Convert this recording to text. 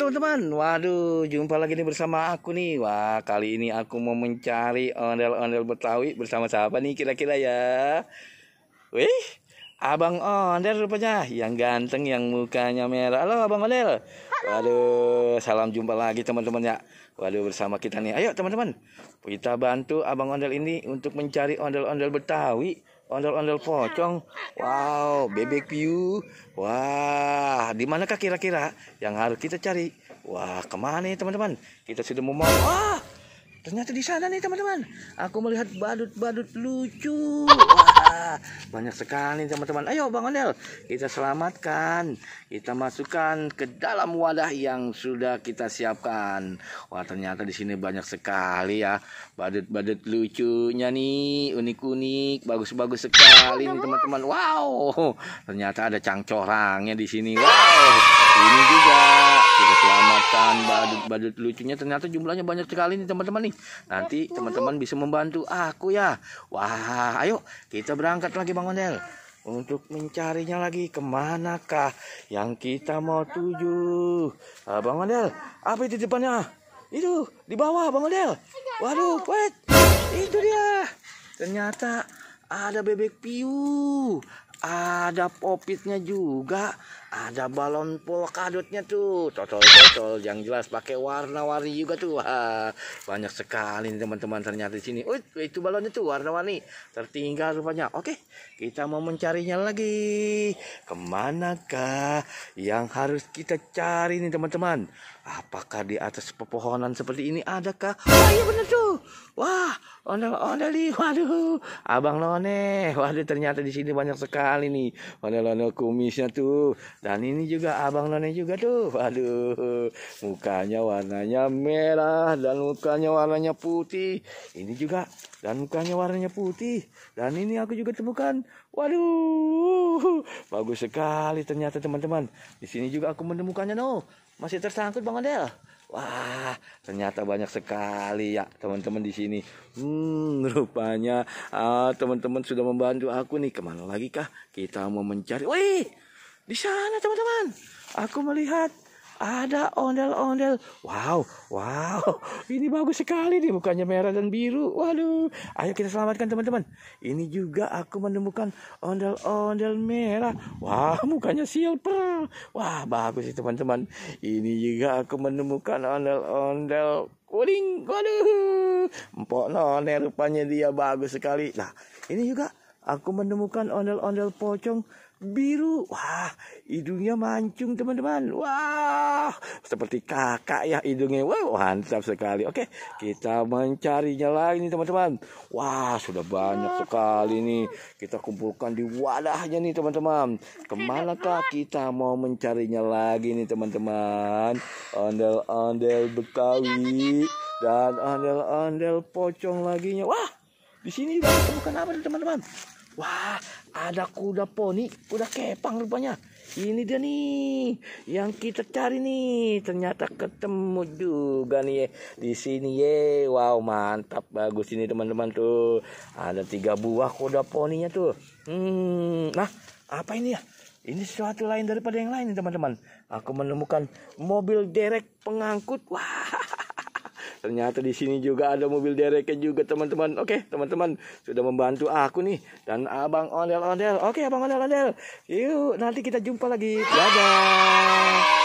teman-teman, waduh, jumpa lagi nih bersama aku nih. Wah, kali ini aku mau mencari ondel-ondel Betawi bersama siapa nih kira-kira ya? Wih, Abang Ondel rupanya, yang ganteng, yang mukanya merah. Halo Abang Ondel. Waduh, salam jumpa lagi teman-teman ya. Waduh, bersama kita nih. Ayo teman-teman, kita bantu Abang Ondel ini untuk mencari ondel-ondel Betawi. Ondel-ondel pocong, wow, bebek piu, wah, di manakah kira-kira yang harus kita cari? Wah, kemana nih teman-teman? Kita sudah mau, wah, ternyata di sana nih teman-teman. Aku melihat badut-badut lucu. Wah, banyak sekali teman-teman. Ayo Bang Ondel, kita selamatkan. Kita masukkan ke dalam wadah yang sudah kita siapkan. Wah, ternyata di sini banyak sekali ya badut-badut lucunya nih, unik-unik, bagus-bagus sekali nih teman-teman. Wow, ternyata ada cangcorangnya di sini. Wow, ini juga kita selamatkan badut-badut lucunya. Ternyata jumlahnya banyak sekali nih teman-teman nih. Nanti teman-teman bisa membantu aku ya. Wah, ayo kita berangkat lagi Bang Ondel untuk mencarinya lagi. Kemanakah yang kita mau tuju? Bang Ondel, apa itu di depannya? Itu di bawah Bang Ondel. Waduh, wait, itu dia. Ternyata ada bebek piu, ada popitnya juga, ada balon polkadotnya tuh, cocol-cocol yang jelas pakai warna-warni juga tuh. Wah, banyak sekali nih teman-teman ternyata di sini. Itu balonnya tuh warna-warni, tertinggal rupanya. Oke, kita mau mencarinya lagi. Kemanakah yang harus kita cari nih teman-teman? Apakah di atas pepohonan seperti ini adakah? Wah, iya bener tuh. Wah, ondel-ondel nih. Waduh, Abang None. Waduh, ternyata di sini banyak sekali nih ondel-ondel kumisnya tuh. Dan ini juga Abang None juga tuh. Waduh, mukanya warnanya merah dan mukanya warnanya putih. Ini juga dan mukanya warnanya putih. Dan ini aku juga temukan. Waduh, bagus sekali ternyata teman-teman. Di sini juga aku menemukannya no. Masih tersangkut Bang Ondel. Wah, ternyata banyak sekali ya teman-teman di sini. Rupanya teman-teman sudah membantu aku nih. Kemana lagi kah kita mau mencari? Wih, di sana teman-teman. Aku melihat ada ondel-ondel. Wow, ini bagus sekali nih, mukanya merah dan biru. Waduh, ayo kita selamatkan teman-teman. Ini juga aku menemukan ondel-ondel merah. Wah, mukanya silver. Wah, bagus sih teman-teman. Ini juga aku menemukan ondel-ondel kuning. Waduh, Empok None rupanya dia bagus sekali. Nah, ini juga aku menemukan ondel-ondel pocong biru. Wah, hidungnya mancung teman-teman. Wah, seperti kakak ya hidungnya. Wah, mantap sekali. Oke, kita mencarinya lagi nih teman-teman. Wah, sudah banyak sekali nih. Kita kumpulkan di wadahnya nih teman-teman. Kemanakah kita mau mencarinya lagi nih teman-teman? Ondel-ondel Betawi dan ondel-ondel pocong laginya. Wah, di sini juga ditemukan apa nih teman-teman? Wah, ada kuda poni, kuda kepang rupanya. Ini dia nih yang kita cari nih. Ternyata ketemu juga nih di sini ye. Wow, mantap, bagus ini teman-teman tuh. Ada 3 buah kuda poninya tuh. Nah, apa ini ya? Ini sesuatu lain daripada yang lain teman-teman. Aku menemukan mobil derek pengangkut. Wah, ternyata di sini juga ada mobil dereknya juga teman-teman. Oke, teman-teman sudah membantu aku nih dan Abang Ondel-ondel. Oke, Abang Ondel-ondel. Yuk, nanti kita jumpa lagi. Dadah.